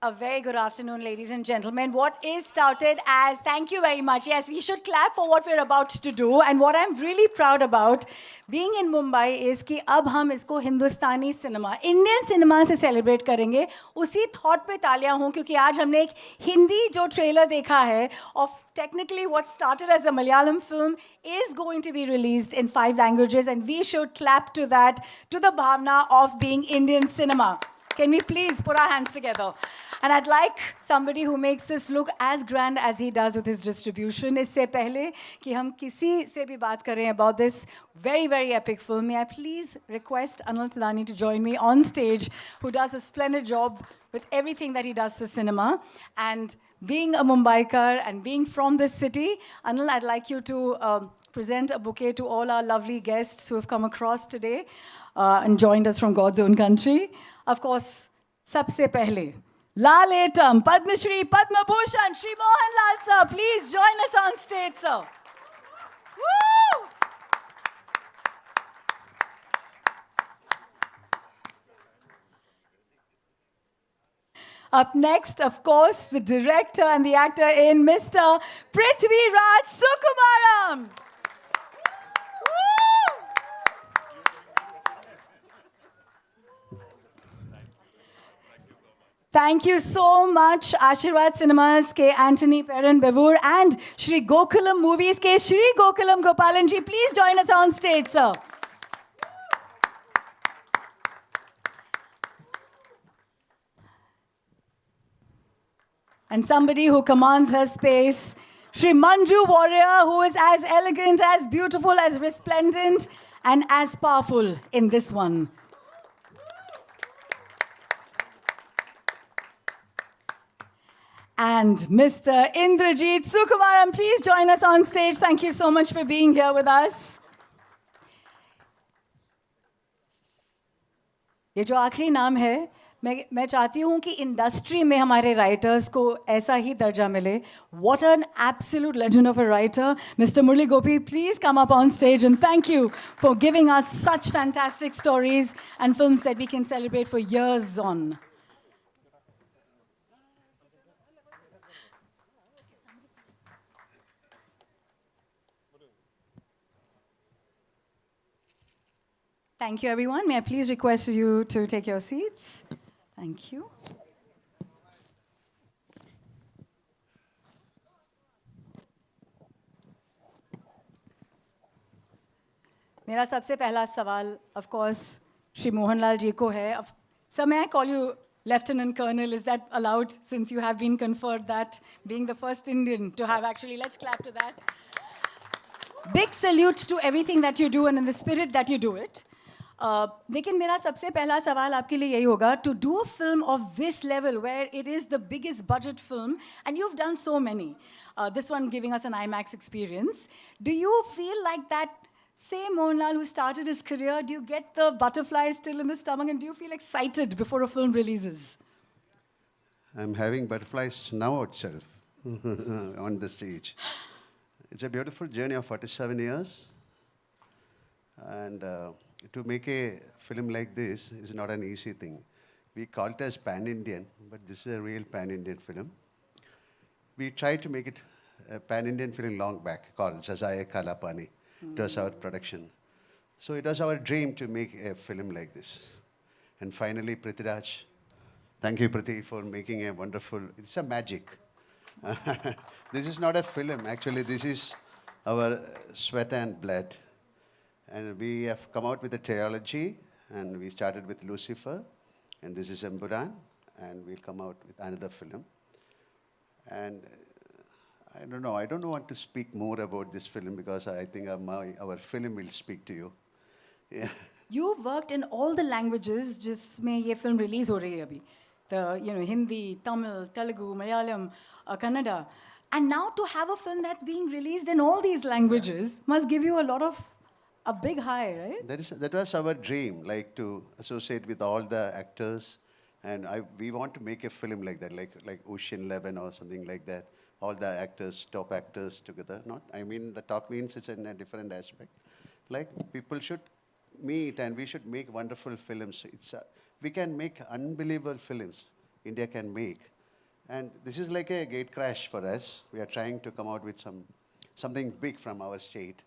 A very good afternoon, ladies and gentlemen. What is touted as, thank you very much. Yes, we should clap for what we're about to do. And what I'm really proud about being in Mumbai is कि अब हम इसको हिंदुस्तानी cinema, Indian cinema से celebrate करेंगे. उसी thought पे तालियां हों क्योंकि आज हमने एक हिंदी जो ट्रेलर देखा है of technically what started as a Malayalam film is going to be released in 5 languages, and we should clap to that, to the bhavna of being Indian cinema. Can we please put our hands together? And I'd like somebody who makes this look as grand as he does with his distribution. इससे पहले कि हम किसी से भी बात करें about this very, very epic film, may I please request Anil Thadani to join me on stage, who does a splendid job with everything that he does for cinema. And being a Mumbaikar and being from this city, Anil, I'd like you to present a bouquet to all our lovely guests who have come across today and joined us from God's own country. Of course, सबसे पहले Laletam, Padma Shri, Padma Bhushan, Shri Mohanlal sir, please join us on stage, sir. Woo! Up next, of course, the director and the actor in Mr. Prithviraj Sukumaram. Thank you so much, Ashirwad Cinemas ke Anthony Perrin Bevur and Shri Gokulam Movies ke Shri Gokulam Gopalanji. Please join us on stage, sir. And somebody who commands her space, Shri Manju Warrier, who is as elegant, as beautiful, as resplendent, and as powerful in this one. And Mr. Indrajit Sukumaran, please join us on stage. Thank you so much for being here with us. ये जो आखिरी नाम है, मैं चाहती हूँ कि industry में हमारे राइटर्स को ऐसा ही दर्जा मिले. What an absolute legend of a writer. Mr. Murli Gopi, please come up on stage and thank you for giving us such fantastic stories and films that we can celebrate for years on. Thank you, everyone. May I please request you to take your seats? Thank you. मेरा सबसे पहला सवाल, of course, Shri Mohanlal ji को है. Sir, may I call you Lieutenant Colonel? Is that allowed, since you have been conferred that, being the first Indian to have actually? Let's clap to that. Big salute to everything that you do and in the spirit that you do it. लेकिन मेरा सबसे पहला सवाल आपके लिए यही होगा, to do a film of this level where it is the biggest budget film and you've done so many, this one giving us an IMAX experience, do you feel like that same Mohanlal who started his career, do you get the butterflies still in the stomach and do you feel excited before a film releases? I'm having butterflies now itself on the stage. It's a beautiful journey of 47 years, and to make a film like this is not an easy thing. We call it as pan-Indian, but this is a real pan-Indian film. We tried to make it a pan-Indian film long back called Jazaye Kalapani. It was our production. So it was our dream to make a film like this. And finally, Prithviraj, thank you, Prithi, for making a wonderful, it's a magic. This is not a film, actually, this is our sweat and blood. And we have come out with a trilogy, and we started with Lucifer, and this is Empuraan, and we'll come out with another film. And I don't want to speak more about this film because I think our film will speak to you. Yeah. You've worked in all the languages जिसमें ये film release हो रही है अभी. The, Hindi, Tamil, Telugu, Malayalam, Kannada. And now to have a film that's being released in all these languages must give you a big high, right? That was our dream, like to associate with all the actors. And we want to make a film like that, like Ocean 11 or something like that. All the actors, top actors together. The top means it's in a different aspect. Like people should meet and we should make wonderful films. We can make unbelievable films India can make. And this is like a gate crash for us. We are trying to come out with something big from our state.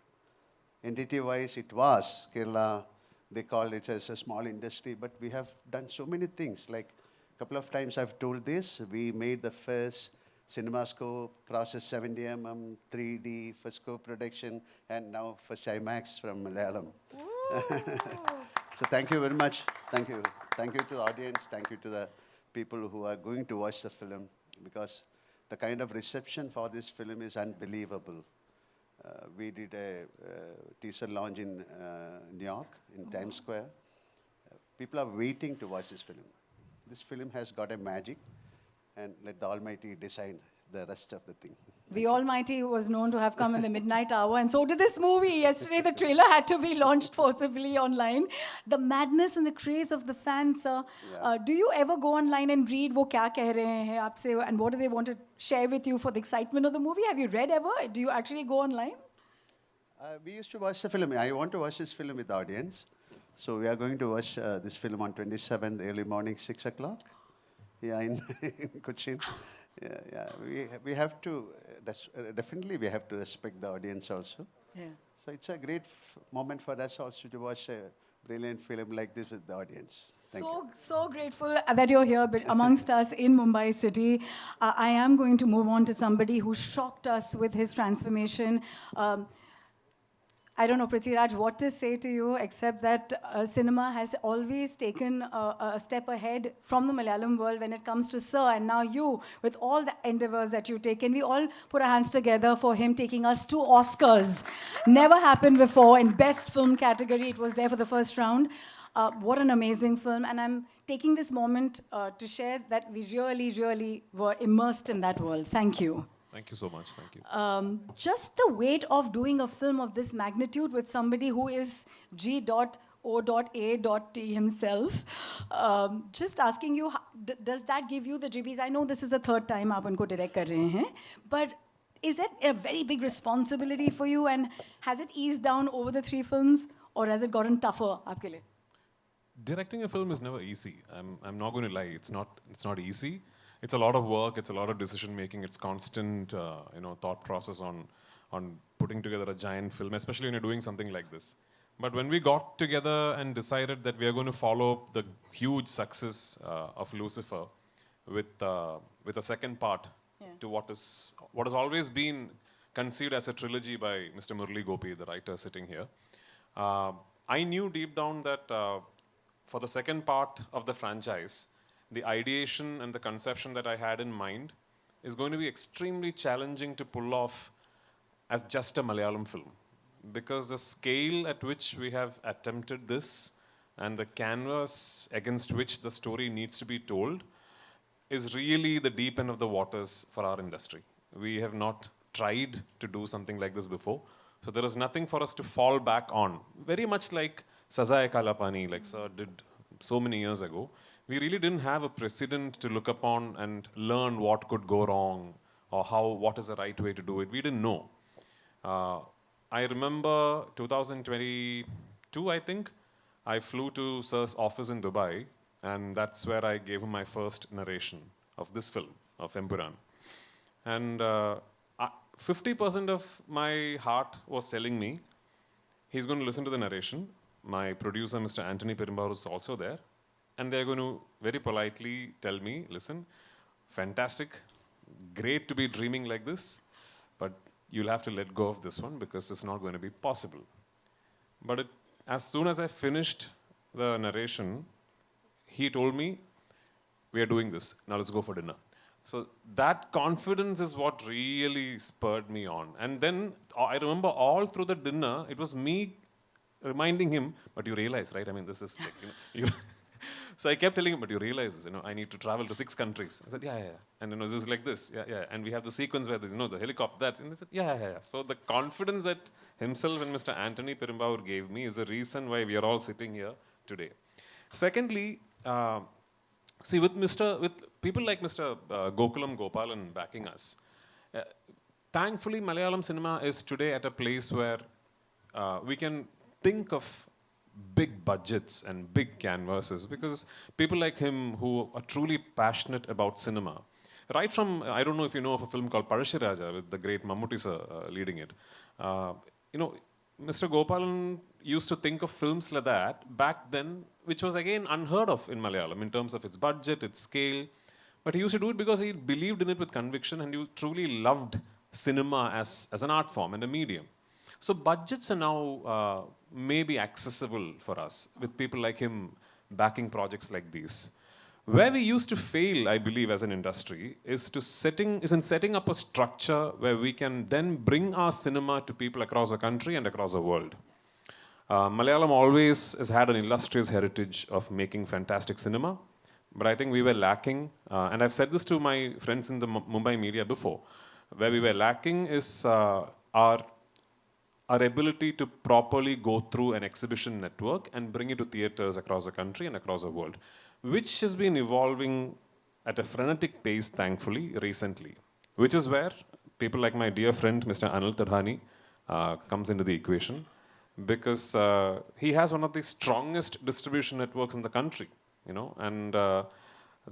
Entity-wise, it was Kerala. They called it as a small industry, but we have done so many things. Like a couple of times I've told this, we made the first CinemaScope, process 70 3D, first scope production, and now first IMAX from Malayalam. So thank you very much. Thank you. Thank you to the audience. Thank you to the people who are going to watch the film, because the kind of reception for this film is unbelievable. We did a teaser launch in New York, in Times Square. People are waiting to watch this film. This film has got a magic, and let the Almighty decide the rest of the thing. The Almighty was known to have come in the midnight hour, and so did this movie. Yesterday, the trailer had to be launched forcibly online. The madness and the craze of the fans. Do you ever go online and read वो क्या कह रहे हैं आपसे, and what do they want to share with you for the excitement of the movie? Have you read ever? Do you actually go online? We used to watch the film. I want to watch this film with the audience. So we are going to watch this film on 27th, early morning, 6 o'clock. Yeah, in Cochin. We have to, definitely we have to respect the audience also. Yeah. So it's a great moment for us also to watch a brilliant film like this with the audience. Thank you. So grateful that you're here amongst us in Mumbai city. I am going to move on to somebody who shocked us with his transformation. I don't know, Prithviraj, what to say to you, except that cinema has always taken a step ahead from the Malayalam world when it comes to Sir, and now you, with all the endeavors that you take. Can we all put our hands together for him taking us to Oscars? Never happened before. In Best Film category, it was there for the first round. What an amazing film. And I'm taking this moment to share that we really, really were immersed in that world. Thank you. Thank you so much. Thank you. Just the weight of doing a film of this magnitude with somebody who is G.O.A.T himself. Just asking you, does that give you the jibbies? I know this is the third time aap unko direct kar rahe hain, but is it a very big responsibility for you, and has it eased down over the 3 films, or has it gotten tougher aapke liye? Directing a film is never easy. I'm not going to lie. It's not easy. It's a lot of work. It's a lot of decision making. It's constant, thought process on putting together a giant film, especially when you're doing something like this. But when we got together and decided that we are going to follow the huge success of Lucifer with a second part to what has always been conceived as a trilogy by Mr. Murali Gopi, the writer sitting here, I knew deep down that for the second part of the franchise, the ideation and the conception that I had in mind is going to be extremely challenging to pull off as just a Malayalam film. Because the scale at which we have attempted this and the canvas against which the story needs to be told is really the deep end of the waters for our industry. We have not tried to do something like this before. So there is nothing for us to fall back on. Very much like Saza Kalapani, like Sir did so many years ago. We really didn't have a precedent to look upon and learn what could go wrong or what is the right way to do it. We didn't know. I remember 2022, I think, I flew to Sir's office in Dubai, and that's where I gave him my first narration of this film, of Empuraan. And 50% of my heart was telling me, he's going to listen to the narration. My producer, Mr. Anthony Perumbavoor, is also there. And they're going to very politely tell me, listen, fantastic, great to be dreaming like this, but you'll have to let go of this one because it's not going to be possible. But as soon as I finished the narration, he told me, we are doing this, now let's go for dinner. So that confidence is what really spurred me on. And then I remember all through the dinner, it was me reminding him, but you realize, right? I mean, this is like, So I kept telling him, but you realize this, I need to travel to 6 countries. I said, yeah. And this is like this, yeah. And we have the sequence where there's, the helicopter, that. And he said, yeah. So the confidence that himself and Mr. Anthony Perumbavoor gave me is the reason why we are all sitting here today. Secondly, see, with people like Mr. Gokulam Gopalan backing us, thankfully Malayalam cinema is today at a place where we can think of big budgets and big canvases, because people like him who are truly passionate about cinema, right from, I don't know if you know of a film called Prithviraj with the great Mammootty sir leading it. Uh, you know, Mr. Gopalan used to think of films like that back then, which was again unheard of in Malayalam in terms of its budget, its scale. But he used to do it because he believed in it with conviction and he truly loved cinema as an art form and a medium. So budgets are now maybe accessible for us with people like him backing projects like these. Where we used to fail, I believe, as an industry, is in setting up a structure where we can then bring our cinema to people across the country and across the world. Malayalam always has had an illustrious heritage of making fantastic cinema, but I think we were lacking, and I've said this to my friends in the Mumbai media before, where we were lacking is our ability to properly go through an exhibition network and bring it to theaters across the country and across the world, which has been evolving at a frenetic pace, thankfully, recently, which is where people like my dear friend, Mr. Anil Tadhani, comes into the equation, because he has one of the strongest distribution networks in the country, you know, and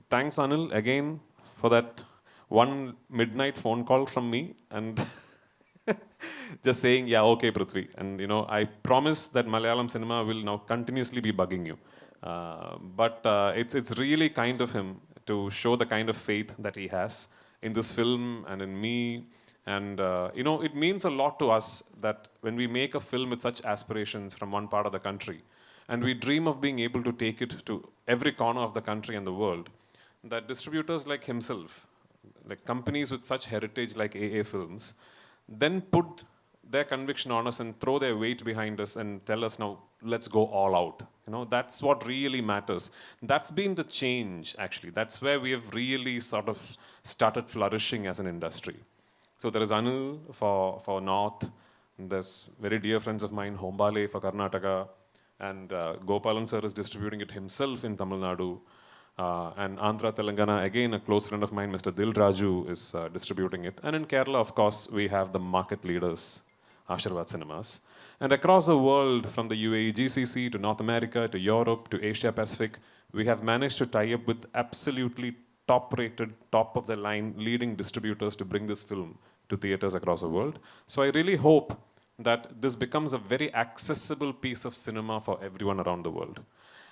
thanks Anil again for that one midnight phone call from me and just saying, yeah, okay, Prithvi. And, you know, I promise that Malayalam cinema will now continuously be bugging you. But it's really kind of him to show the kind of faith that he has in this film and in me. And, you know, it means a lot to us that when we make a film with such aspirations from one part of the country, and we dream of being able to take it to every corner of the country and the world, that distributors like himself, like companies with such heritage like AA Films, then put their conviction on us and throw their weight behind us and tell us, now let's go all out. You know, that's what really matters. That's been the change, actually. That's where we have really sort of started flourishing as an industry. So there is Anil for North, there's very dear friends of mine, Hombale for Karnataka, and Gopalan sir is distributing it himself in Tamil Nadu. And Andhra Telangana, again, a close friend of mine, Mr. Dil Raju, is distributing it. And in Kerala, of course, we have the market leaders, Ashirwad Cinemas. And across the world, from the UAE GCC to North America to Europe to Asia Pacific, we have managed to tie up with absolutely top-rated, top-of-the-line leading distributors to bring this film to theaters across the world. So I really hope that this becomes a very accessible piece of cinema for everyone around the world.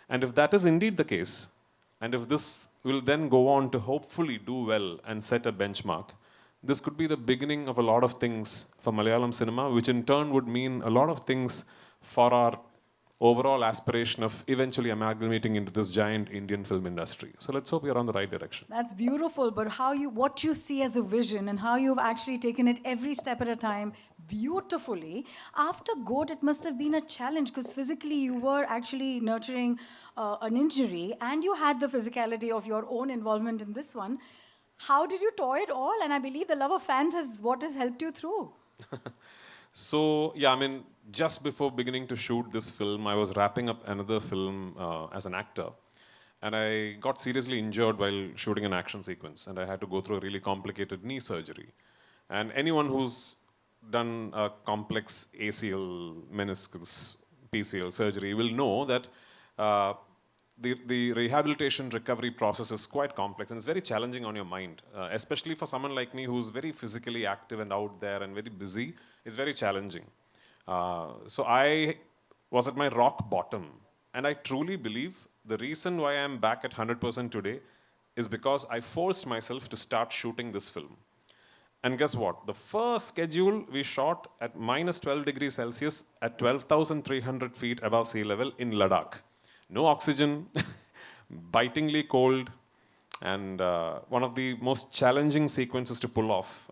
And if that is indeed the case, and if this will then go on to hopefully do well and set a benchmark, this could be the beginning of a lot of things for Malayalam cinema, which in turn would mean a lot of things for our overall aspiration of eventually amalgamating into this giant Indian film industry. So let's hope we're on the right direction. That's beautiful, but what you see as a vision and how you've actually taken it every step at a time beautifully. After GOAT, it must have been a challenge because physically you were actually nurturing an injury and you had the physicality of your own involvement in this one. How did you toy it all? And I believe the love of fans is what has helped you through. So, yeah, I mean, just before beginning to shoot this film, I was wrapping up another film as an actor. And I got seriously injured while shooting an action sequence. And I had to go through a really complicated knee surgery. And anyone who's done a complex ACL, meniscus, PCL surgery will know that the rehabilitation recovery process is quite complex and it's very challenging on your mind, especially for someone like me who's very physically active and out there and very busy. It's very challenging. So I was at my rock bottom, and I truly believe the reason why I'm back at 100% today is because I forced myself to start shooting this film. And guess what? The first schedule we shot at minus 12 degrees Celsius at 12,300 feet above sea level in Ladakh. No oxygen, bitingly cold, and one of the most challenging sequences to pull off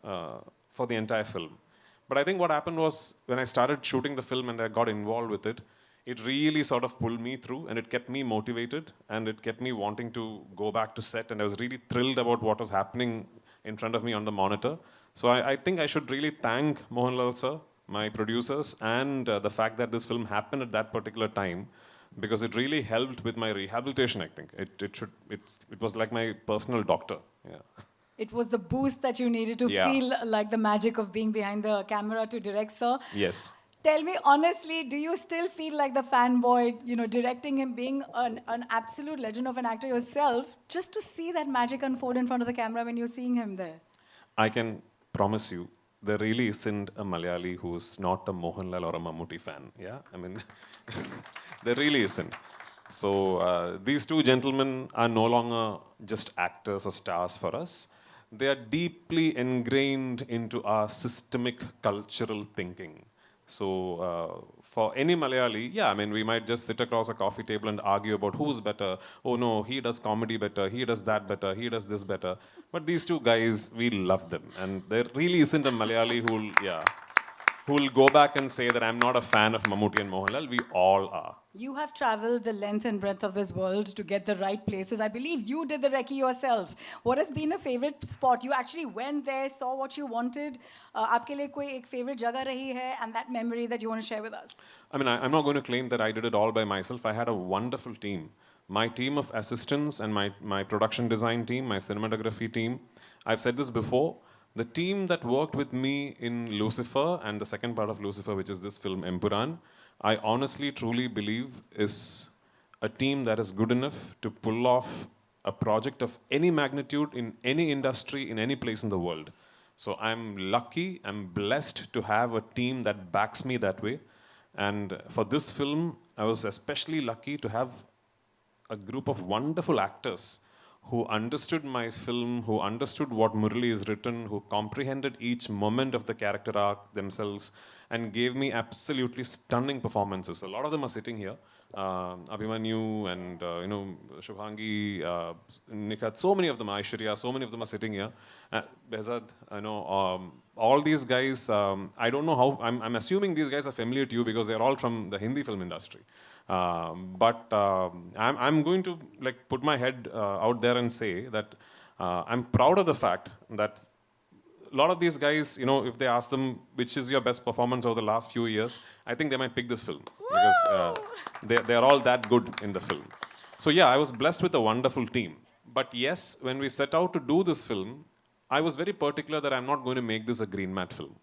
for the entire film. But I think what happened was when I started shooting the film and I got involved with it, it really sort of pulled me through and it kept me motivated and it kept me wanting to go back to set, and I was really thrilled about what was happening in front of me on the monitor. So I think I should really thank Mohanlal sir, my producers, and the fact that this film happened at that particular time, because it really helped with my rehabilitation, I think. It was like my personal doctor. Yeah. It was the boost that you needed to feel like the magic of being behind the camera to direct, sir. Yes. Tell me honestly, do you still feel like the fanboy, you know, directing him, being an absolute legend of an actor yourself, just to see that magic unfold in front of the camera when you're seeing him there? I can promise you, there really isn't a Malayali who's not a Mohanlal or a Mammootty fan. Yeah, I mean, there really isn't. So these two gentlemen are no longer just actors or stars for us. They are deeply ingrained into our systemic cultural thinking. So for any Malayali, yeah, I mean, we might just sit across a coffee table and argue about who's better. Oh no, he does comedy better, he does that better, he does this better. But these two guys, we love them. And there really isn't a Malayali who'll, yeah, who'll go back and say that I'm not a fan of Mammootty and Mohanlal. We all are. You have traveled the length and breadth of this world to get the right places. I believe you did the recce yourself. What has been a favorite spot? You actually went there, saw what you wanted. आपके लिए कोई एक favorite जगह रही है, and that memory that you want to share with us? I mean, I'm not going to claim that I did it all by myself. I had a wonderful team. My team of assistants and my production design team, my cinematography team. I've said this before. The team that worked with me in Lucifer and the second part of Lucifer, which is this film Empuraan, I honestly, truly believe is a team that is good enough to pull off a project of any magnitude in any industry, in any place in the world. So I'm lucky, I'm blessed to have a team that backs me that way. And for this film, I was especially lucky to have a group of wonderful actors who understood my film, who understood what Murali is written, who comprehended each moment of the character arc themselves, and gave me absolutely stunning performances. A lot of them are sitting here. Abhimanyu and Shubhangi, Nikhat, so many of them, Aishwarya, so many of them are sitting here. Behzad, all these guys, I don't know how, I'm assuming these guys are familiar to you because they're all from the Hindi film industry. I'm going to like put my head out there and say that I'm proud of the fact that a lot of these guys, if they ask them which is your best performance over the last few years, I think they might pick this film because they're all that good in the film. So yeah, I was blessed with a wonderful team. But yes, when we set out to do this film, I was very particular that I'm not going to make this a green mat film.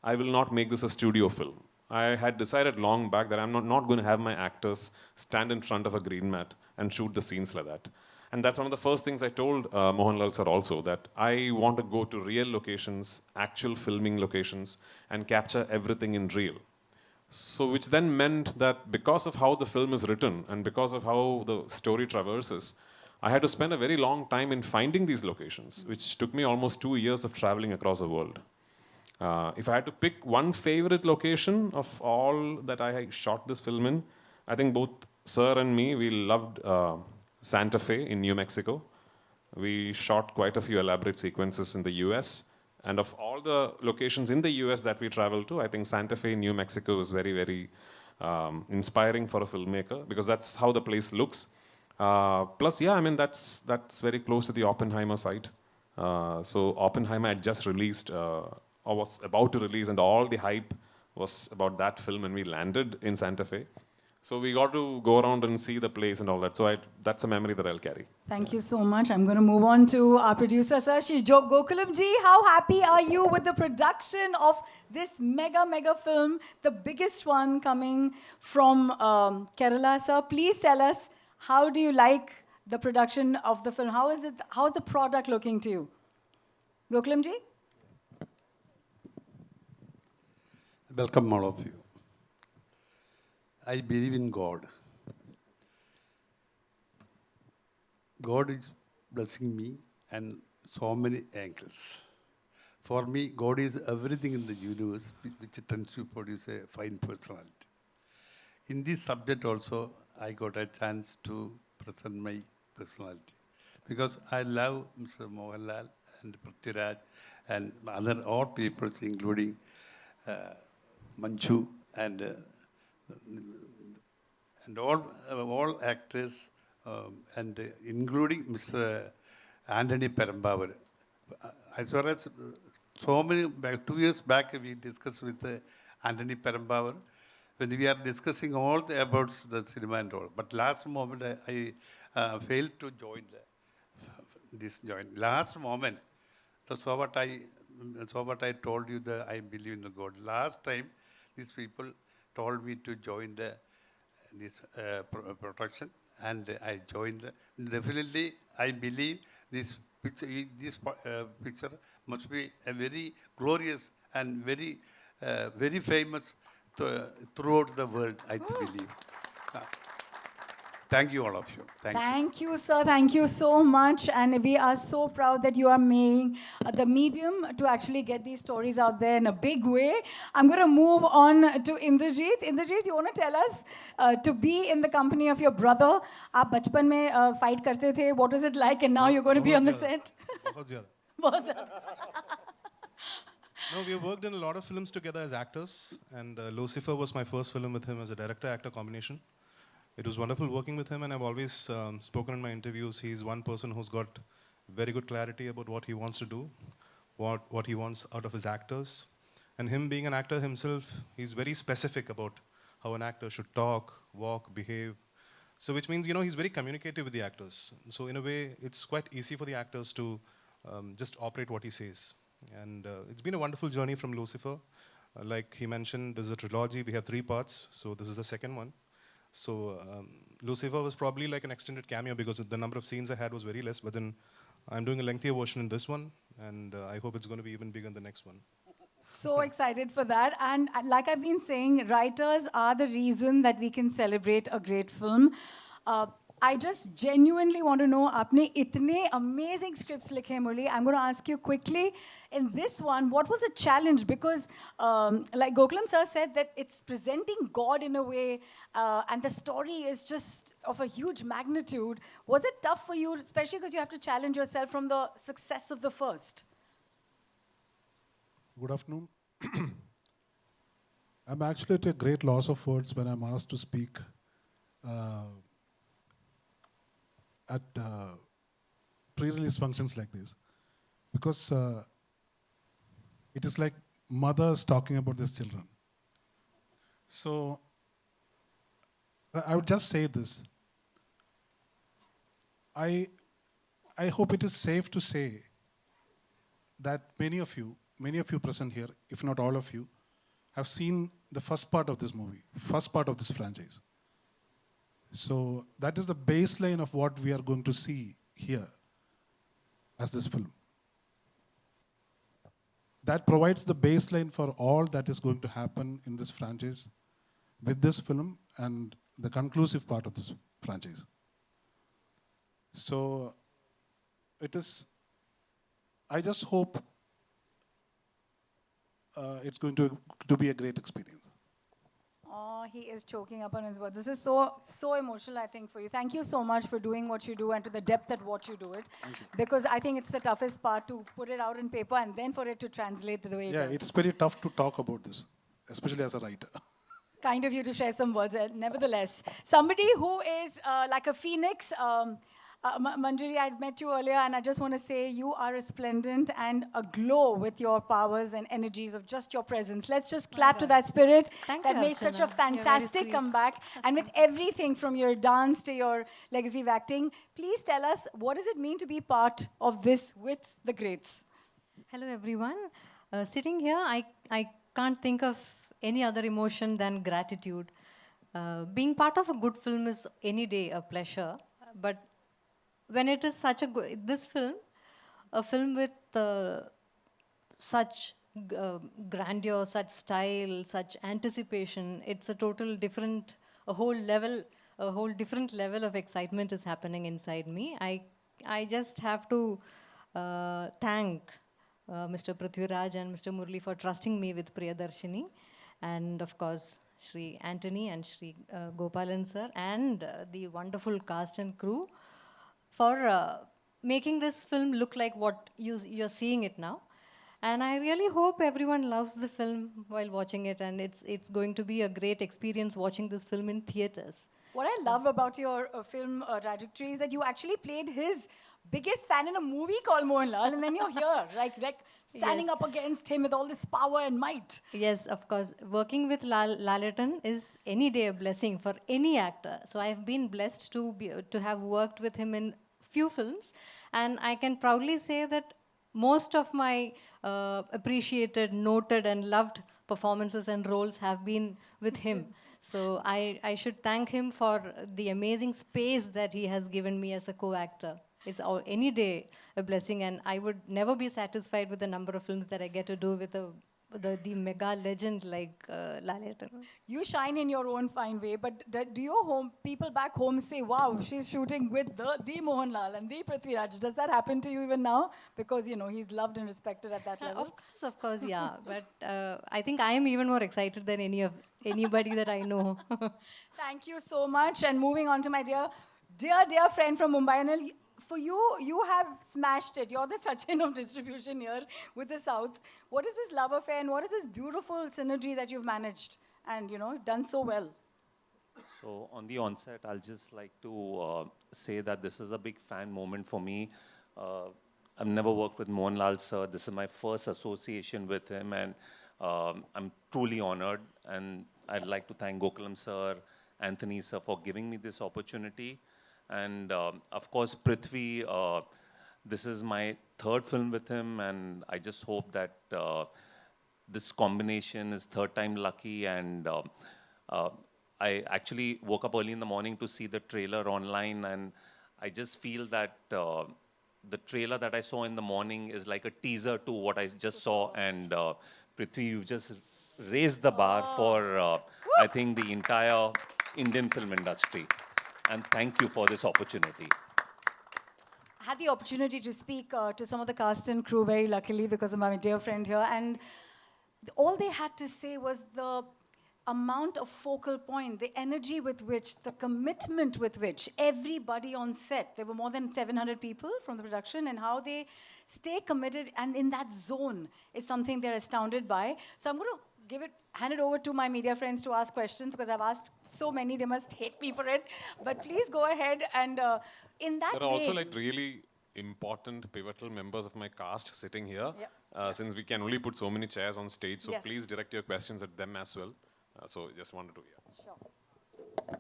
I will not make this a studio film. I had decided long back that I'm not going to have my actors stand in front of a green mat and shoot the scenes like that. And that's one of the first things I told Mohanlal sir also, that I want to go to real locations, actual filming locations, and capture everything in real. So which then meant that because of how the film is written and because of how the story traverses, I had to spend a very long time in finding these locations, which took me almost 2 years of traveling across the world. If I had to pick one favorite location of all that I shot this film in, I think both sir and me, we loved Santa Fe in New Mexico. We shot quite a few elaborate sequences in the US. And of all the locations in the US that we traveled to, I think Santa Fe in New Mexico was very, very inspiring for a filmmaker because that's how the place looks. Plus, yeah, I mean, that's very close to the Oppenheimer site. So Oppenheimer had just released, or was about to release, and all the hype was about that film, and we landed in Santa Fe. So we got to go around and see the place and all that. So that's a memory that I'll carry. Thank you so much. I'm going to move on to our producer, sir. She's Gokulam ji. How happy are you with the production of this mega film, the biggest one coming from Kerala, sir? Please tell us, how do you like the production of the film? How is the product looking to you? Gokulam ji? Welcome, all of you. I believe in God. God is blessing me and so many angles. For me, God is everything in the universe which tends to produce a fine personality. In this subject also, I got a chance to present my personality because I love Mr. Mohanlal and Prithviraj and other all people, including Manju and all actors, and including Mr. Anthony Perambavar. As far as so many, 2 years back, we discussed with Anthony Perambavar when we are discussing all about the cinema and all. But last moment, I failed to join this joint. Last moment, so what I told you that I believe in the God. Last time, these people told me to join this production, and I joined. Definitely, I believe this picture must be a very glorious and very famous throughout the world, I believe. Uh, Thank you, all of you. Thank you. Thank you, sir. Thank you so much. And we are so proud that you are making the medium to actually get these stories out there in a big way. I'm going to move on to Indrajit. Indrajit, you want to tell us to be in the company of your brother? आप बचपन में fight करते थे. What was it like? And now you're going to be on the set. बहुत ज़्यादा. बहुत ज़्यादा. No, we have worked in a lot of films together as actors, and Lucifer was my first film with him as a director-actor combination. It was wonderful working with him, and I've always spoken in my interviews. He's one person who's got very good clarity about what he wants to do, what he wants out of his actors. And him being an actor himself, he's very specific about how an actor should talk, walk, behave. So which means, he's very communicative with the actors. So in a way, it's quite easy for the actors to just operate what he says. And it's been a wonderful journey from Lucifer. Like he mentioned, there's a trilogy. We have 3 parts, so this is the second one. So Lucifer was probably like an extended cameo because the number of scenes I had was very less, but then I'm doing a lengthier version in this one, and I hope it's going to be even bigger in the next one. So excited for that. And like I've been saying, writers are the reason that we can celebrate a great film. I just genuinely want to know, आपने इतने amazing scripts लिखे Murli. I'm going to ask you quickly, in this one, what was the challenge? Because like Gokulam sir said, that it's presenting God in a way, and the story is just of a huge magnitude. Was it tough for you, especially because you have to challenge yourself from the success of the first? Good afternoon. I'm actually at a great loss of words when I'm asked to speak at pre-release functions like this, because it is like mothers talking about their children. So I would just say this. I hope it is safe to say that many of you present here, if not all of you, have seen the first part of this movie, first part of this franchise. So that is the baseline of what we are going to see here as this film. That provides the baseline for all that is going to happen in this franchise with this film and the conclusive part of this franchise. So it is, I just hope it's going to be a great experience. Oh, he is choking up on his words. This is so emotional, I think, for you. Thank you so much for doing what you do and to the depth at what you do it. Thank you. Because I think it's the toughest part to put it out in paper and then for it to translate the way it Yeah, does. it's very tough to talk about this, especially as a writer. Kind of you to share some words. Nevertheless, somebody who is like a phoenix. Manjuri, I'd met you earlier, and I just want to say you are resplendent and aglow with your powers and energies of just your presence. Let's just clap to that spirit Thank that you, made such a Archana. You're very fantastic sweet. comeback. And with everything from your dance to your legacy of acting, please tell us, what does it mean to be part of this with the greats? Hello, everyone. Sitting here, I can't think of any other emotion than gratitude. Being part of a good film is any day a pleasure, but when it is such a good, this film, a film with such grandeur, such style, such anticipation, it's a total different, a whole different level of excitement is happening inside me. I just have to thank Mr. Prithviraj and Mr. Murli for trusting me with Priyadarshini, and of course Shri Anthony and Shri Gopalan sir and the wonderful cast and crew for making this film look like what you're seeing it now. And I really hope everyone loves the film while watching it, and it's going to be a great experience watching this film in theaters. What I love about your film trajectory is that you actually played his biggest fan in a movie called Mohanlal, and then you're here, like standing Yes. up against him with all this power and might. Yes, of course. Working with Lalaton is any day a blessing for any actor. So I've been blessed to have worked with him in few films, and I can proudly say that most of my appreciated, noted, and loved performances and roles have been with him. So I should thank him for the amazing space that he has given me as a co-actor. It's any day a blessing, and I would never be satisfied with the number of films that I get to do with the mega legend like Lalit. You shine in your own fine way, but do your people back home say, wow, she's shooting with the Mohanlal and the Prithviraj? Does that happen to you even now? Because, you know, he's loved and respected at that level. Of course, yeah. But I think I am even more excited than anybody that I know. Thank you so much. And moving on to my dear friend from Mumbai, Anil, for you, you have smashed it. You're the Sachin of distribution here with the South. What is this love affair and what is this beautiful synergy that you've managed and, you know, done so well? So on the onset, I'll just like to say that this is a big fan moment for me. I've never worked with Mohanlal sir. This is my first association with him, and I'm truly honored. And I'd like to thank Gokulam sir, Anthony sir for giving me this opportunity. And of course, Prithvi, this is my third film with him, and I just hope that this combination is third time lucky. And I actually woke up early in the morning to see the trailer online, and I just feel that the trailer that I saw in the morning is like a teaser to what I just saw. And Prithvi, you just raised the bar for, I think, the entire Indian film industry. And thank you for this opportunity. I had the opportunity to speak to some of the cast and crew very luckily because of my dear friend here. And all they had to say was the amount of focal point, the energy with which, the commitment with which everybody on set, there were more than 700 people from the production, and how they stay committed and in that zone is something they're astounded by. So I'm going to hand it over to my media friends to ask questions because I've asked so many, they must hate me for it. But please go ahead and in that There are also vein, like really important pivotal members of my cast sitting here, since we can only put so many chairs on stage. So Yes. please direct your questions at them as well. So just wanted to, yeah.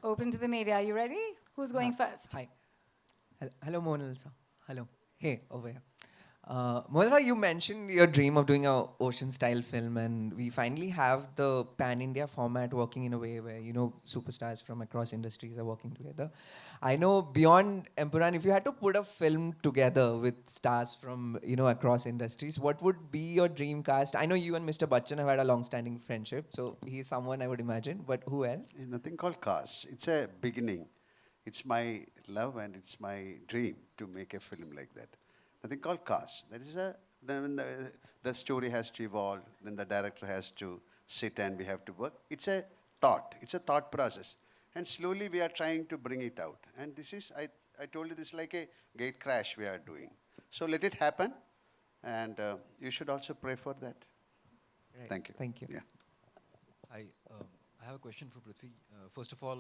open to the media. Are you ready? Who's going first? Hi. Hello, Mohanlal sir. Hello. Hey, over here. Mohanlal sir, you mentioned your dream of doing a ocean-style film, and we finally have the pan-India format working in a way where, you know, superstars from across industries are working together. I know beyond Empuraan, if you had to put a film together with stars from, you know, across industries, what would be your dream cast? I know you and Mr. Bachchan have had a long-standing friendship, so he's someone I would imagine, but who else? There's nothing called cast. It's a beginning. It's my love and it's my dream to make a film like that. Nothing called cast. That is then the story has to evolve, then the director has to sit and we have to work. It's a thought. It's a thought process. And slowly we are trying to bring it out. And this is, I told you, this is like a gate crash we are doing. So let it happen. And you should also pray for that. Right. Thank you. Thank you. Yeah. I have a question for Prithvi. First of all,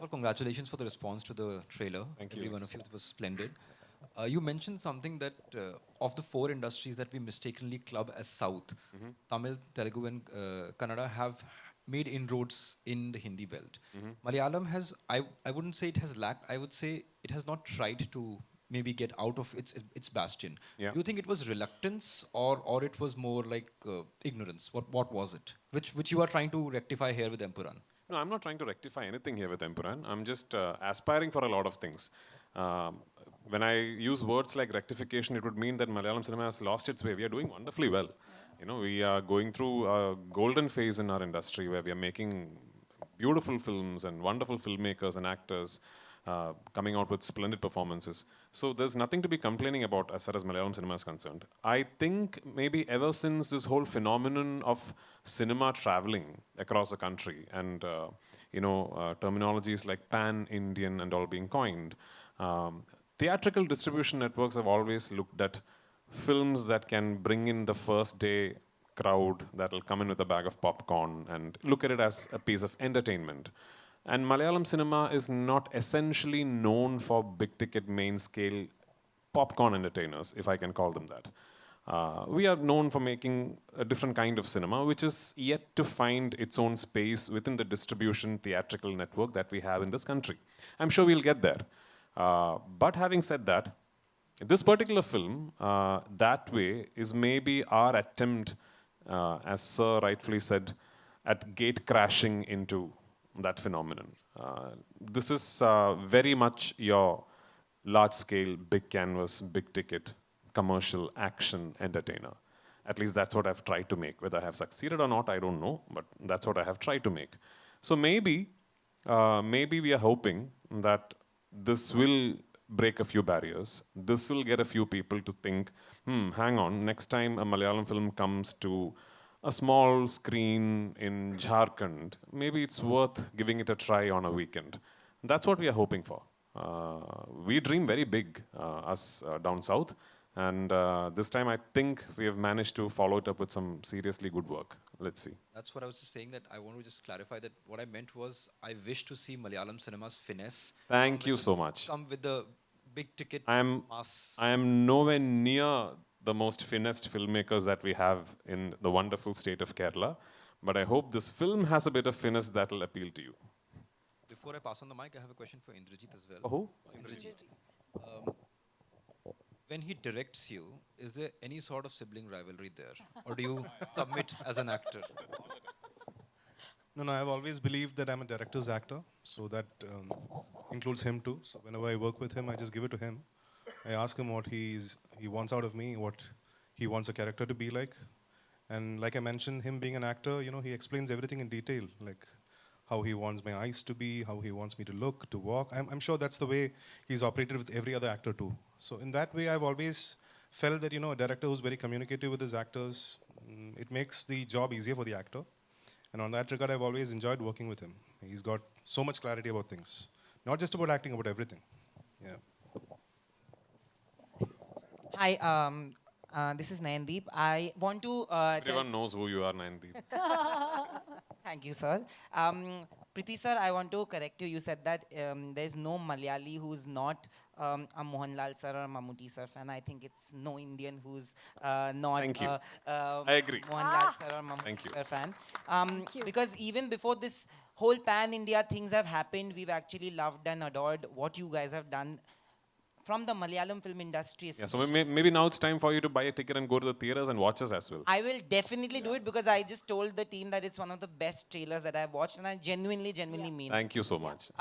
congratulations for the response to the trailer. Thank you. Every one of you, it was splendid. You mentioned something that of the four industries that we mistakenly club as South, Tamil, Telugu and Kannada have made inroads in the Hindi belt. Malayalam has, I wouldn't say it has lacked, I would say it has not tried to maybe get out of its bastion. Yeah. Do you think it was reluctance or it was more like ignorance? What was it? Which you are trying to rectify here with Empuraan? No, I'm not trying to rectify anything here with Empuraan. I'm just aspiring for a lot of things. When I use words like rectification, it would mean that Malayalam cinema has lost its way. We are doing wonderfully well. You know, we are going through a golden phase in our industry where we are making beautiful films and wonderful filmmakers and actors coming out with splendid performances. So there's nothing to be complaining about as far as Malayalam cinema is concerned. I think maybe ever since this whole phenomenon of cinema traveling across the country and terminologies like pan-Indian and all being coined, theatrical distribution networks have always looked at films that can bring in the first day crowd that will come in with a bag of popcorn and look at it as a piece of entertainment. And Malayalam cinema is not essentially known for big ticket main scale popcorn entertainers, if I can call them that. We are known for making a different kind of cinema, which is yet to find its own space within the distribution theatrical network that we have in this country. I'm sure we'll get there. But having said that, This particular film, that way, is maybe our attempt, as Sir rightfully said, at gate crashing into that phenomenon. This is very much your large scale, big canvas, big ticket, commercial action entertainer. At least that's what I've tried to make. Whether I have succeeded or not, I don't know, but that's what I have tried to make. So maybe we are hoping that this will break a few barriers. This will get a few people to think, hang on, next time a Malayalam film comes to a small screen in Jharkhand, maybe it's worth giving it a try on a weekend. That's what we are hoping for. We dream very big, us down south. And this time I think we have managed to follow it up with some seriously good work. Let's see. That's what I was just saying, that I want to just clarify that what I meant was I wish to see Malayalam cinema's finesse. Thank you so much. Come with the big ticket I mass. am nowhere near the most finessed filmmakers that we have in the wonderful state of Kerala. But I hope this film has a bit of finesse that will appeal to you. Before I pass on the mic, I have a question for Indrajit as well. Oh, Indrajit. When he directs you, is there any sort of sibling rivalry there? Or do you submit as an actor? No, I've always believed that I'm a director's actor, so that includes him too. So whenever I work with him, I just give it to him. I ask him what he wants out of me, what he wants a character to be like. And like I mentioned, him being an actor, he explains everything in detail, like how he wants my eyes to be, how he wants me to look, to walk. I'm sure that's the way he's operated with every other actor too. So in that way, I've always felt that, a director who's very communicative with his actors, it makes the job easier for the actor. And on that regard, I've always enjoyed working with him. He's got so much clarity about things. Not just about acting, about everything. Yeah. Hi, this is Nayandeep. I want to... everyone knows who you are, Nayandeep. Thank you, sir. Prithvi, sir, I want to correct you. You said that there's no Malayali who's not a Mohanlal sir or a Mammootty sir fan. I think it's no Indian who's not Thank you. I agree. Mohanlal sir or Mammootty sir fan. Because even before this whole pan-India things have happened, we've actually loved and adored what you guys have done from the Malayalam film industry. Yeah, so maybe now it's time for you to buy a ticket and go to the theaters and watch us as well. I will definitely do it because I just told the team that it's one of the best trailers that I've watched, and I genuinely mean it. Thank you so much.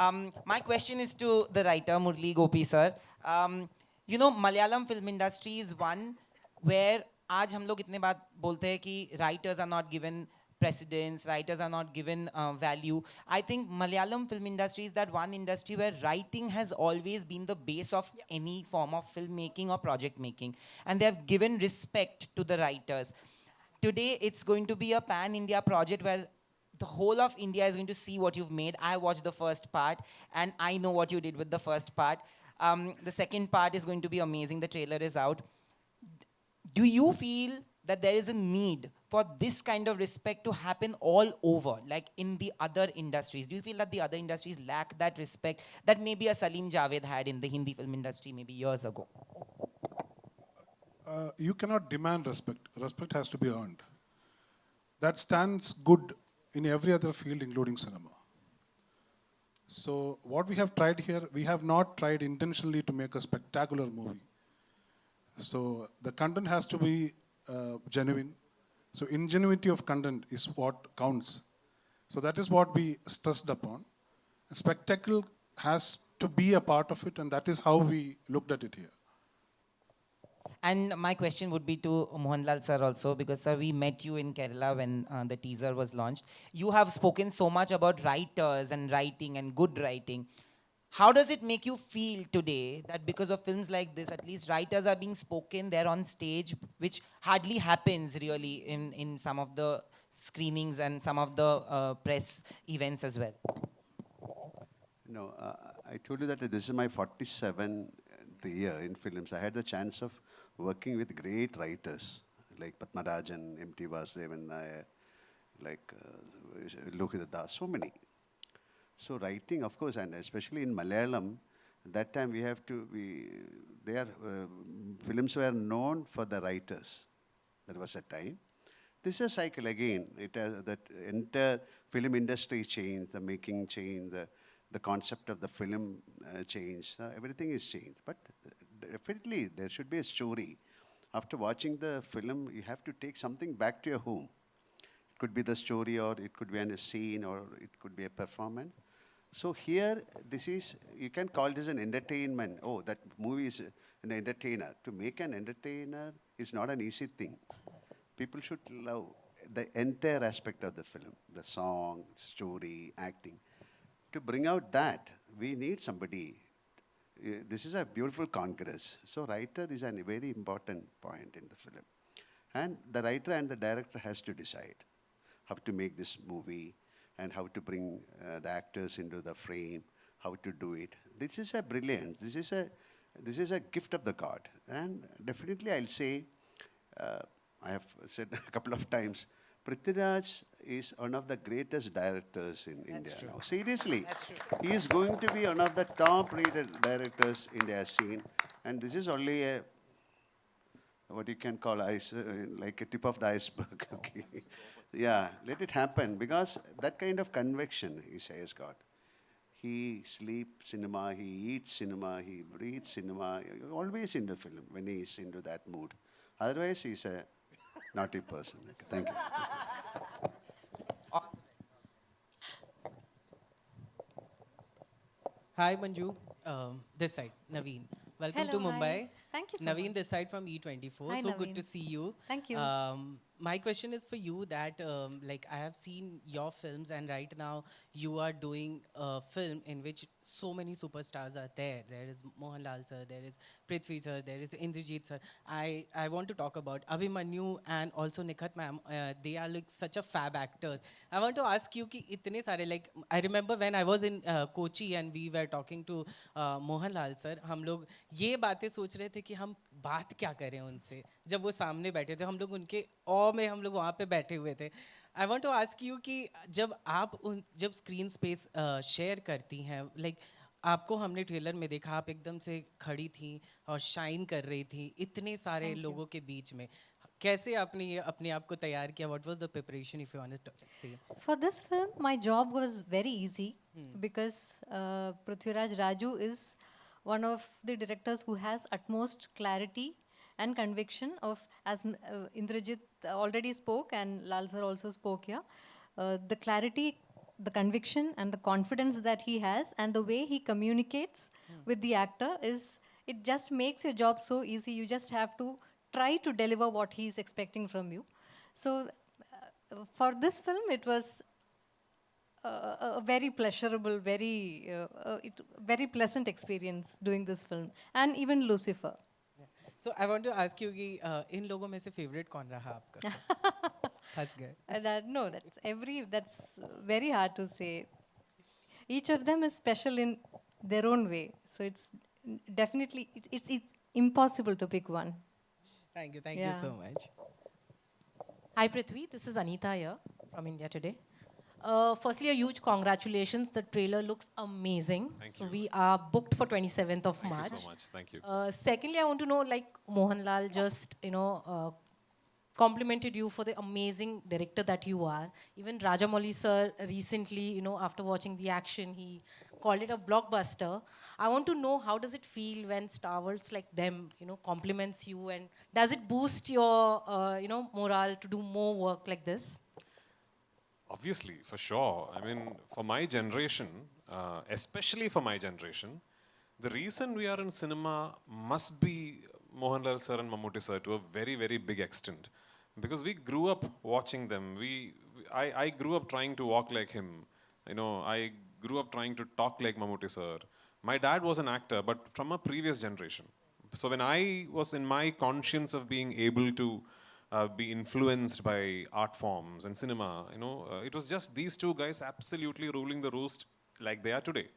My question is to the writer, Murli Gopi sir. Malayalam film industry is one where आज हम लोग इतने बात बोलते हैं कि writers are not given precedence, writers are not given value. I think Malayalam film industry is that one industry where writing has always been the base of any form of filmmaking or project making. And they have given respect to the writers. Today, it's going to be a pan-India project where the whole of India is going to see what you've made. I watched the first part, and I know what you did with the first part. The second part is going to be amazing. The trailer is out. Do you feel that there is a need for this kind of respect to happen all over, like in the other industries? Do you feel that the other industries lack that respect that maybe a Salim Javed had in the Hindi film industry maybe years ago? You cannot demand respect. Respect has to be earned. That stands good in every other field, including cinema. So what we have tried here, we have not tried intentionally to make a spectacular movie. So the content has to be genuine. So ingenuity of content is what counts. So that is what we stressed upon. A spectacle has to be a part of it, and that is how we looked at it here. And my question would be to Mohanlal sir also, because sir, we met you in Kerala when the teaser was launched. You have spoken so much about writers and writing and good writing. How does it make you feel today that because of films like this, at least writers are being spoken there on stage, which hardly happens really in some of the screenings and some of the press events as well? No, I told you that this is my 47th year in films. I had the chance of working with great writers like Padmarajan, M.T. Vasudevan Nair, like Lohita Das, so many. So writing, of course, and especially in Malayalam, that time we have to be, films were known for the writers. There was a time. This is a cycle again. It has that entire film industry changed, the making changed, the concept of the film changed. Everything is changed. But definitely there should be a story. After watching the film, you have to take something back to your home. It could be the story, or it could be a scene, or it could be a performance. So here, this is, you can call this an entertainment. Oh, that movie is an entertainer. To make an entertainer is not an easy thing. People should love the entire aspect of the film, the song, story, acting. To bring out that, we need somebody. This is a beautiful congress. So writer is a very important point in the film. And the writer and the director has to decide how to make this movie and how to bring the actors into the frame, how to do it. This is a brilliance. This is a gift of the God. And definitely I'll say, I have said a couple of times, Prithviraj is one of the greatest directors in India now. Seriously. That's true. He is going to be one of the top-rated directors India has seen. And this is only a, what you can call like a tip of the iceberg. Okay. Yeah, let it happen, because that kind of conviction he has got. He sleeps cinema, he eats cinema, he breathes cinema, always in the film when he is into that mood. Otherwise, he's a naughty person. Okay, thank you. Hi, Manju. This side, Naveen. Welcome to Hello, hi. Mumbai. Thank you so Naveen, much. this side from E24. Hi, So good to Naveen. see you. Thank you. My question is for you that, like, I have seen your films, and right now you are doing a film in which so many superstars are there. There is Mohanlal sir, there is Prithvi sir, there is Indrajit sir. I want to talk about Abhimanyu and also Nikhat ma'am. They are like such a fab actors. I want to ask you ki itne sare, like, I remember when I was in Kochi and we were talking to Mohanlal sir, हम लोग ये बातें सोच रहे थे कि हम बात क्या करें उनसे जब वो सामने बैठे थे हम लोग उनके ऑ में हम लोग वहाँ पे बैठे हुए थे I want to ask you कि जब स्क्रीन स्पेस शेयर करती हैं लाइक आपको हमने ट्रेलर में देखा आप एकदम से खड़ी थी और शाइन कर रही थी इतने सारे लोगों के बीच में कैसे आपने ये अपने आप को तैयार किया what was the preparation if you want to say For this film, my job was very easy because Prithviraj Raju is one of the directors who has utmost clarity and conviction of, as Indrajit already spoke and Lal sir also spoke here, the clarity, the conviction and the confidence that he has and the way he communicates with the actor is, it just makes your job so easy. You just have to try to deliver what he's expecting from you. So for this film, it was a very pleasurable, very pleasant experience doing this film, and even Lucifer. So I want to ask you कि इन लोगों में से favorite कौन रहा आपका? फंस गए. That's very hard to say. Each of them is special in their own way. So it's definitely, it's impossible to pick one. Thank you Yeah. so much. Hi Prithvi, this is Anita here from India Today. Firstly, a huge congratulations. The trailer looks amazing. Thank So you. we are booked for 27th of Thank March. you so much. Thank you. Secondly, I want to know, like Mohanlal just, complimented you for the amazing director that you are. Even Rajamouli sir recently, after watching the action, he called it a blockbuster. I want to know, how does it feel when stalwarts like them, compliments you, and does it boost your, morale to do more work like this? Obviously, for sure. I mean, for my generation, especially for my generation, the reason we are in cinema must be Mohanlal sir and Mammootty sir to a very, very big extent. Because we grew up watching them. I grew up trying to walk like him. I grew up trying to talk like Mammootty sir. My dad was an actor, but from a previous generation. So when I was in my conscience of being able to be influenced by art forms and cinema, it was just these two guys absolutely ruling the roost like they are today.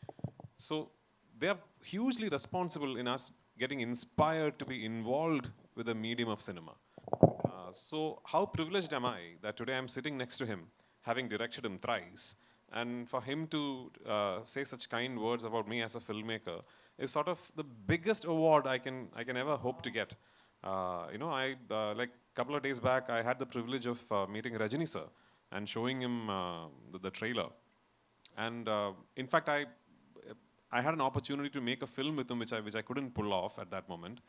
So they are hugely responsible in us getting inspired to be involved with the medium of cinema. So how privileged am I that today I'm sitting next to him, having directed him thrice, and for him to say such kind words about me as a filmmaker is sort of the biggest award I can ever hope to get. Like a couple of days back, I had the privilege of meeting Rajini sir and showing him the trailer. And in fact, I had an opportunity to make a film with him, which I couldn't pull off at that moment.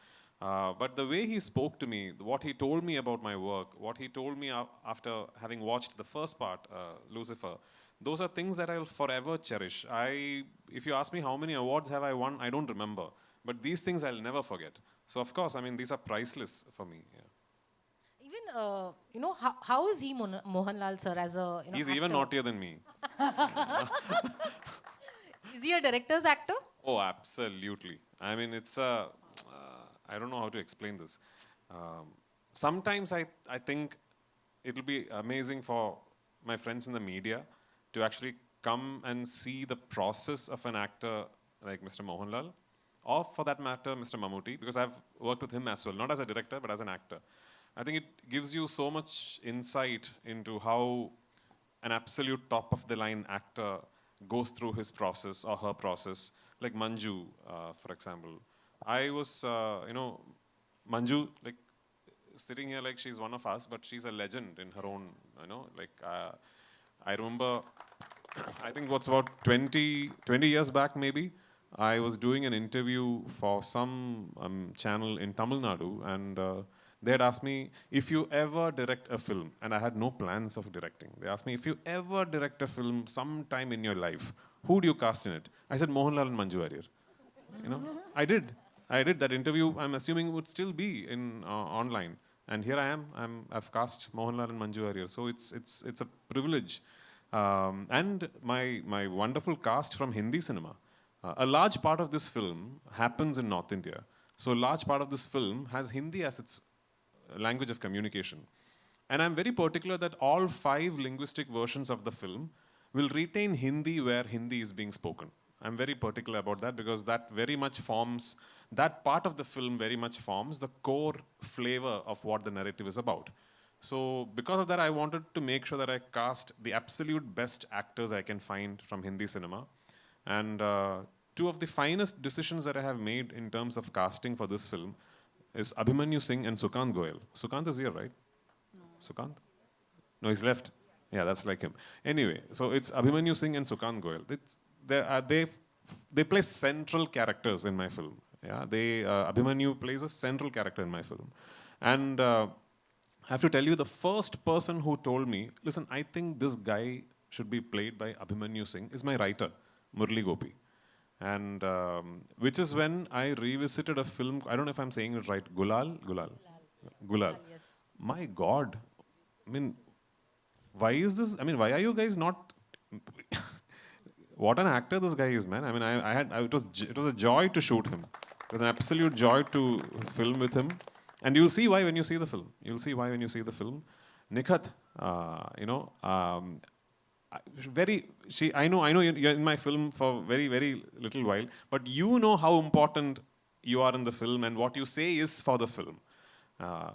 But the way he spoke to me, what he told me about my work, what he told me after having watched the first part, Lucifer, those are things that I'll forever cherish. If you ask me how many awards have I won, I don't remember. But these things I'll never forget. So of course, I mean, these are priceless for me. Yeah. Even, you know, how is he Mohanlal sir as a, you know, He's actor? even naughtier than me. Is he a director's actor? Oh, absolutely. I mean, it's a, I don't know how to explain this. Sometimes I think it'll be amazing for my friends in the media to actually come and see the process of an actor like Mr. Mohanlal, or for that matter, Mr. Mammootty, because I've worked with him as well, not as a director, but as an actor. I think it gives you so much insight into how an absolute top-of-the-line actor goes through his process or her process, like Manju, for example. I was, you know, Manju, like, sitting here like she's one of us, but she's a legend in her own, you know, like, I remember, I think what's about 20 years back maybe, I was doing an interview for some channel in Tamil Nadu, and they had asked me, if you ever direct a film, and I had no plans of directing. They asked me, if you ever direct a film sometime in your life, who do you cast in it? I said, Mohanlal and Manju Warrier. You know, I did. That interview, I'm assuming, would still be in online. And here I am. I've cast Mohanlal and Manju Warrier. So it's a privilege. And my wonderful cast from Hindi cinema. A large part of this film happens in North India. So a large part of this film has Hindi as its language of communication. And I'm very particular that all 5 linguistic versions of the film will retain Hindi where Hindi is being spoken. I'm very particular about that because that very much forms, that part of the film very much forms the core flavor of what the narrative is about. So because of that, I wanted to make sure that I cast the absolute best actors I can find from Hindi cinema. And 2 of the finest decisions that I have made in terms of casting for this film is Abhimanyu Singh and Sukant Goyal. Sukant is here, right? No. Sukant? No, he's left. Yeah, that's like him. Anyway, so it's Abhimanyu Singh and Sukant Goyal. They play central characters in my film. Yeah, Abhimanyu plays a central character in my film. And I have to tell you, the first person who told me, listen, I think this guy should be played by Abhimanyu Singh is my writer, Murli Gopi. And which is when I revisited a film, I don't know if I'm saying it right, Gulal. Yes. My God, I mean, why is this, I mean, why are you guys not, what an actor this guy is, man. I mean, it was a joy to shoot him. It was an absolute joy to film with him. And you'll see why when you see the film. You'll see why when you see the film. Nikhat, you know, I know you're in my film for very, very little while, but you know how important you are in the film and what you say is for the film.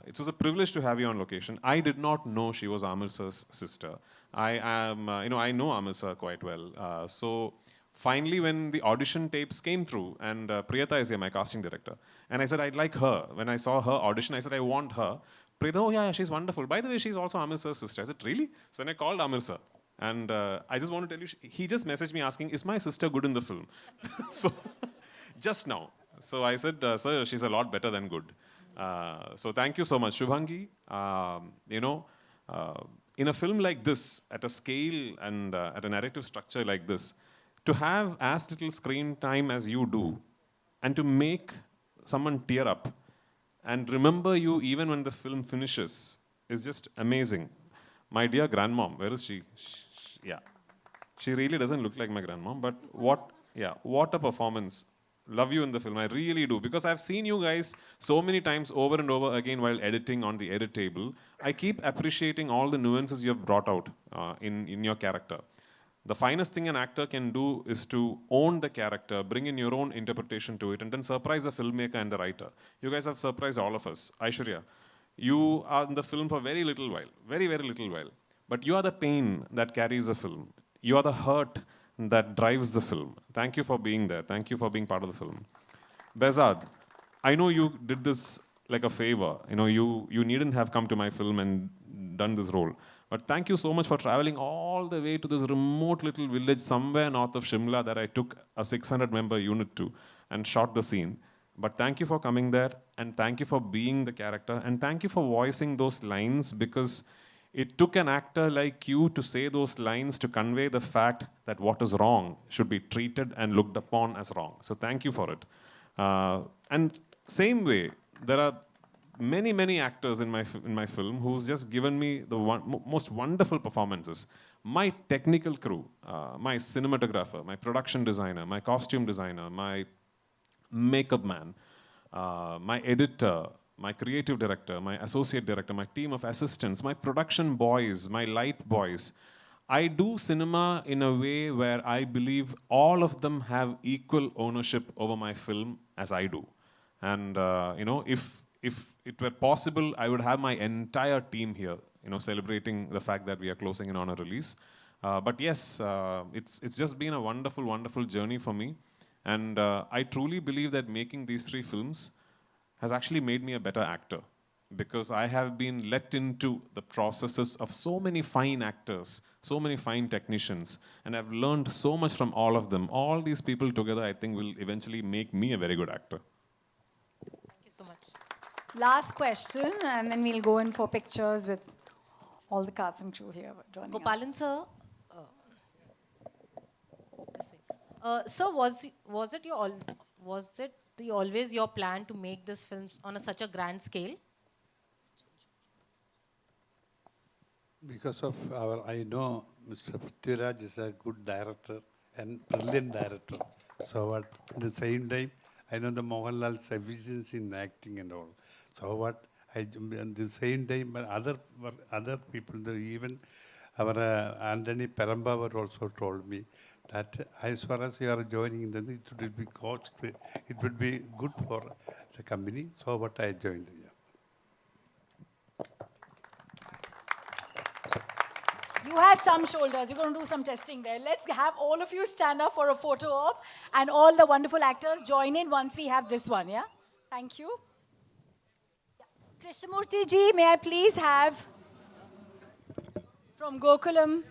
It was a privilege to have you on location. I did not know she was Amir sir's sister. I know Amir sir quite well. So finally, when the audition tapes came through, and Priyata is here, my casting director, and I said, I'd like her. When I saw her audition, I said, I want her. Priyata, oh yeah, she's wonderful. By the way, she's also Amir sir's sister. I said, really? So then I called Amir sir. And I just want to tell you, he just messaged me asking, is my sister good in the film? So, just now. So I said, sir, she's a lot better than good. So thank you so much. Shubhangi, you know, in a film like this, at a scale and at a narrative structure like this, to have as little screen time as you do, and to make someone tear up, and remember you even when the film finishes, is just amazing. My dear grandmom, where is she? Yeah. She really doesn't look like my grandmom, but what a performance. Love you in the film, I really do. Because I've seen you guys so many times over and over again while editing on the edit table. I keep appreciating all the nuances you have brought out in your character. The finest thing an actor can do is to own the character, bring in your own interpretation to it, and then surprise the filmmaker and the writer. You guys have surprised all of us. Aishwarya, you are in the film for very little while, very, very little while. But you are the pain that carries the film. You are the hurt that drives the film. Thank you for being there. Thank you for being part of the film. Behzad, I know you did this like a favor. You know, you needn't have come to my film and done this role. But thank you so much for traveling all the way to this remote little village somewhere north of Shimla that I took a 600-member unit to and shot the scene. But thank you for coming there, and thank you for being the character, and thank you for voicing those lines, because it took an actor like you to say those lines to convey the fact that what is wrong should be treated and looked upon as wrong. So thank you for it. And same way, there are many actors in my film who's just given me the most wonderful performances. My technical crew, my cinematographer, my production designer, my costume designer, my makeup man, my editor, my creative director, my associate director, my team of assistants, my production boys, my light boys. I do cinema in a way where I believe all of them have equal ownership over my film as I do. And if it were possible, I would have my entire team here, celebrating the fact that we are closing in on a release. But yes, it's just been a wonderful journey for me. And I truly believe that making these 3 films has actually made me a better actor, because I have been let into the processes of so many fine actors, so many fine technicians, and I've learned so much from all of them. All these people together, I think, will eventually make me a very good actor. Thank you so much. Last question, and then we'll go in for pictures with all the cast and crew here joining Gopalan us. sir, this way. Sir, was it always your plan to make this film on such a grand scale? Because of I know Mr. Prithviraj is a good director and brilliant director. So at the same time, I know the Mohanlal's efficiency in acting and all. So at the same time, but other people, even our Anthony Perambavar also told me that as far as you are joining, then it will be it would be good for the company. So what I joined here. You have some shoulders. We're going to do some testing there. Let's have all of you stand up for a photo op, and all the wonderful actors join in once we have this one, yeah? Thank you. Krishnamurti ji, may I please have from Gokulam